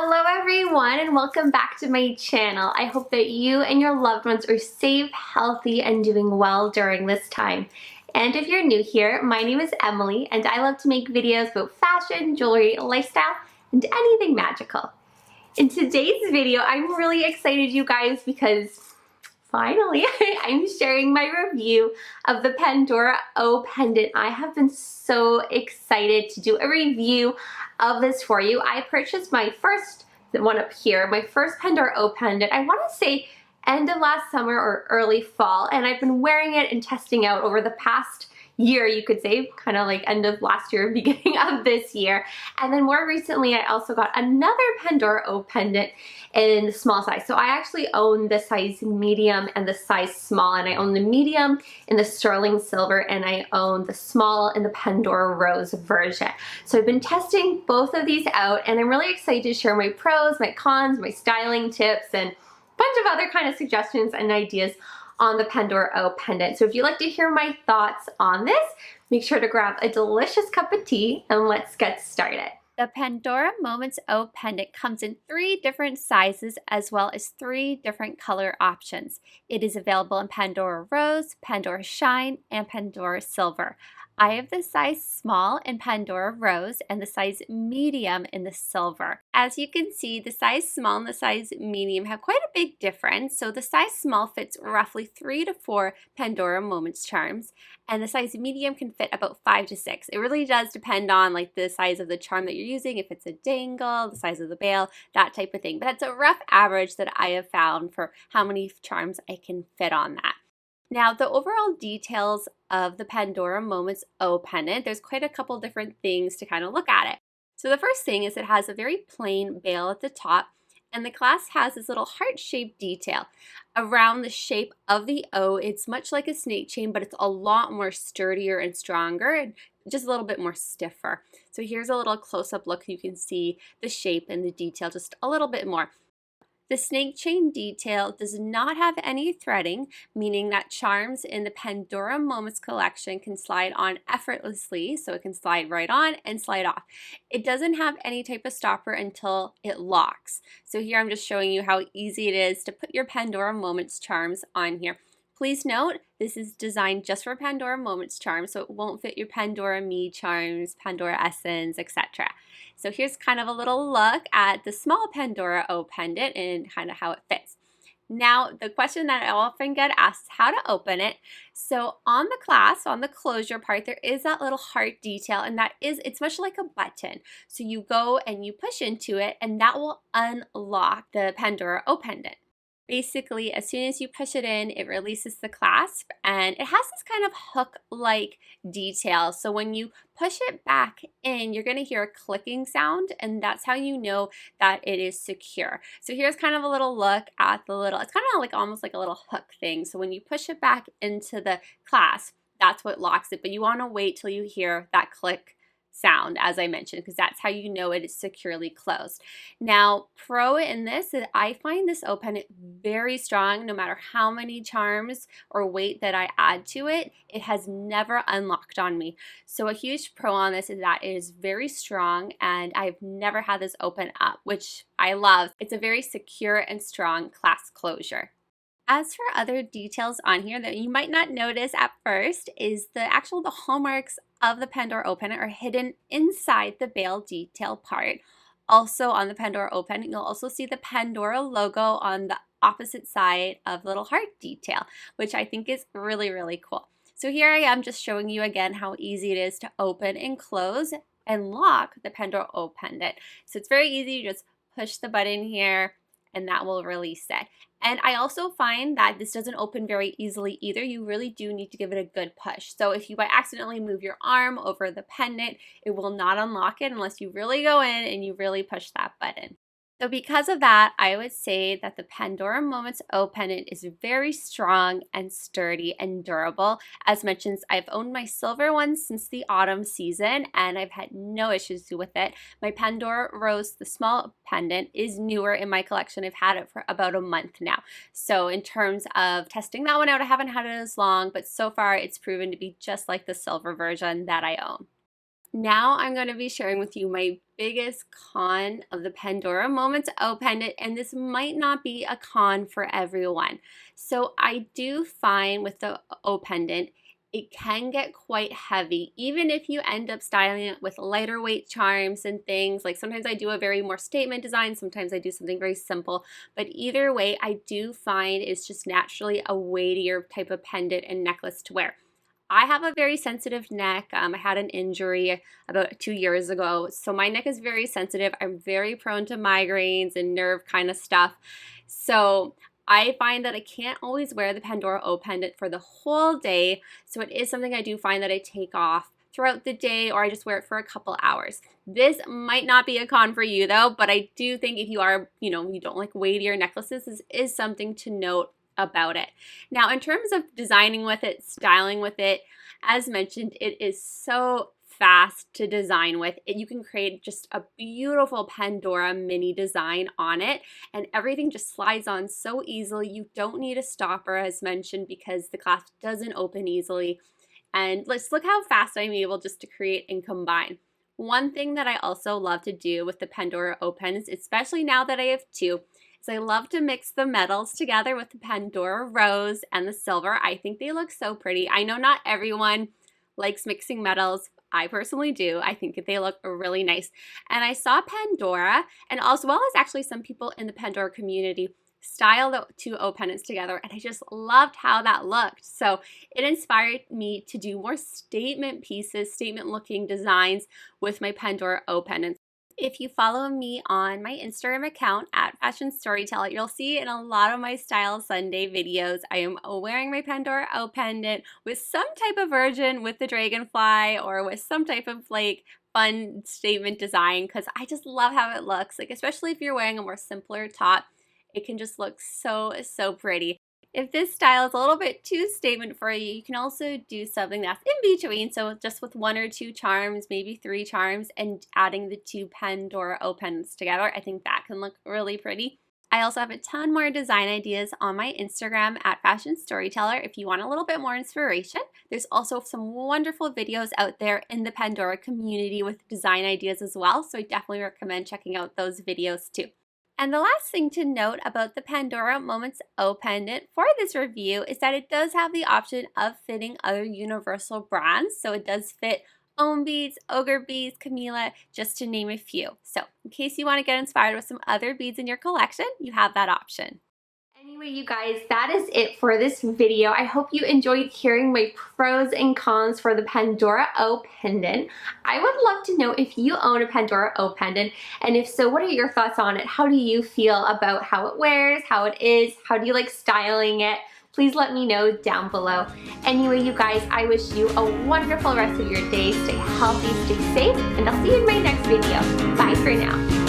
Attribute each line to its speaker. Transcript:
Speaker 1: Hello everyone and welcome back to my channel. I hope that you and your loved ones are safe, healthy, and doing well during this time. And if you're new here, my name is Emily and I love to make videos about fashion, jewelry, lifestyle, and anything magical. In today's video, I'm really excited, you guys, because finally, I'm sharing my review of the Pandora O Pendant. I have been so excited to do a review of this for you. I purchased my first, the one up here, my first Pandora O Pendant, I want to say end of last summer or early fall, and I've been wearing it and testing out over the past year, you could say, kind of like end of last year, beginning of this year. And then more recently, I also got another Pandora O Pendant in the small size. So I actually own the size medium and the size small, and I own the medium in the sterling silver, and I own the small in the Pandora rose version. So I've been testing both of these out, and I'm really excited to share my pros, my cons, my styling tips, and a bunch of other kind of suggestions and ideas on the Pandora O Pendant. So if you'd like to hear my thoughts on this, make sure to grab a delicious cup of tea and let's get started. The Pandora Moments O Pendant comes in 3 different sizes as well as 3 different color options. It is available in Pandora Rose, Pandora Shine, and Pandora Silver. I have the size small in Pandora Rose and the size medium in the silver. As you can see, the size small and the size medium have quite a big difference. So the size small fits roughly 3 to 4 Pandora Moments charms, and the size medium can fit about 5 to 6. It really does depend on like the size of the charm that you're using, if it's a dangle, the size of the bail, that type of thing. But that's a rough average that I have found for how many charms I can fit on that. Now, the overall details of the Pandora Moments O Pendant, there's quite a couple different things to kind of look at it. So the first thing is it has a very plain bail at the top, and the clasp has this little heart-shaped detail around the shape of the O. It's much like a snake chain, but it's a lot more sturdier and stronger and just a little bit more stiffer. So here's a little close-up look. You can see the shape and the detail just a little bit more. The snake chain detail does not have any threading, meaning that charms in the Pandora Moments collection can slide on effortlessly, so it can slide right on and slide off. It doesn't have any type of stopper until it locks. So here I'm just showing you how easy it is to put your Pandora Moments charms on here. Please note, this is designed just for Pandora Moments charms, so it won't fit your Pandora Me charms, Pandora Essence, etc. So here's kind of a little look at the small Pandora O Pendant and kind of how it fits. Now, the question that I often get asked is how to open it. So on the clasp, on the closure part, there is that little heart detail, and it's much like a button. So you go and you push into it, and that will unlock the Pandora O Pendant. Basically, as soon as you push it in, it releases the clasp, and it has this kind of hook-like detail. So when you push it back in, you're going to hear a clicking sound, and that's how you know that it is secure. So here's kind of a little look at the little, it's kind of like almost like a little hook thing. So when you push it back into the clasp, that's what locks it, but you want to wait till you hear that click sound, as I mentioned, because that's how you know it is securely closed. Now, pro in this is I find this O Pendant very strong. No matter how many charms or weight that I add to it, it has never unlocked on me. So a huge pro on this is that it is very strong, and I've never had this open up, which I love. It's a very secure and strong clasp closure. As for other details on here that you might not notice at first is the hallmarks of the Pandora O Pendant are hidden inside the bail detail part. Also on the Pandora O Pendant, you'll also see the Pandora logo on the opposite side of the little heart detail, which I think is really, really cool. So here I am just showing you again how easy it is to open and close and lock the Pandora O Pendant. So it's very easy. You just push the button here, and that will release it. And I also find that this doesn't open very easily either. You really do need to give it a good push. So if you by accidentally move your arm over the pendant, it will not unlock it unless you really go in and you really push that button. So because of that, I would say that the Pandora Moments O Pendant is very strong and sturdy and durable. As mentioned, I've owned my silver one since the autumn season, and I've had no issues with it. My Pandora Rose, the small pendant, is newer in my collection. I've had it for about a month now. So in terms of testing that one out, I haven't had it as long, but so far it's proven to be just like the silver version that I own.
Speaker 2: Now I'm going to be sharing with you my biggest con of the Pandora Moments O Pendant, and this might not be a con for everyone. So I do find with the O Pendant, it can get quite heavy, even if you end up styling it with lighter weight charms and things. Like sometimes I do a very more statement design, sometimes I do something very simple, but either way, I do find it's just naturally a weightier type of pendant and necklace to wear. I have a very sensitive neck. I had an injury about 2 years ago, so my neck is very sensitive. I'm very prone to migraines and nerve kind of stuff. So I find that I can't always wear the Pandora O pendant for the whole day, so it is something I do find that I take off throughout the day, or I just wear it for a couple hours. This might not be a con for you though, but I do think if you are, you don't like weightier necklaces, this is something to note about it. Now, in terms of designing with it, styling with it, as mentioned, it is so fast to design with. You can create just a beautiful Pandora mini design on it, and everything just slides on so easily. You don't need a stopper, as mentioned, because the clasp doesn't open easily. And let's look how fast I'm able just to create and combine. One thing that I also love to do with the Pandora O pendants, especially now that I have two, so I love to mix the metals together with the Pandora rose and the silver. I think they look so pretty. I know not everyone likes mixing metals. I personally do. I think they look really nice. And I saw Pandora, and as well as actually some people in the Pandora community, style the two O pendants together, and I just loved how that looked. So it inspired me to do more statement pieces, statement looking designs with my Pandora O pendants. If you follow me on my Instagram account at fashionstoryteller, you'll see in a lot of my Style Sunday videos, I am wearing my Pandora O pendant with some type of version with the dragonfly or with some type of like fun statement design, because I just love how it looks. Like, especially if you're wearing a more simpler top, it can just look so pretty. If this style is a little bit too statement for you, you can also do something that's in between. So just with 1 or 2 charms, maybe 3 charms, and adding the 2 Pandora O pendants together. I think that can look really pretty. I also have a ton more design ideas on my Instagram at fashionstoryteller if you want a little bit more inspiration. There's also some wonderful videos out there in the Pandora community with design ideas as well. So I definitely recommend checking out those videos too. And the last thing to note about the Pandora Moments O pendant for this review is that it does have the option of fitting other universal brands. So it does fit Own Beads, Ogre Beads, Camila, just to name a few. So in case you want to get inspired with some other beads in your collection, you have that option.
Speaker 1: Anyway, you guys, that is it for this video. I hope you enjoyed hearing my pros and cons for the Pandora O pendant. I would love to know if you own a Pandora O pendant, and if so, what are your thoughts on it? How do you feel about how it wears, how it is, how do you like styling it? Please let me know down below. Anyway, you guys, I wish you a wonderful rest of your day. Stay healthy, stay safe, and I'll see you in my next video. Bye for now.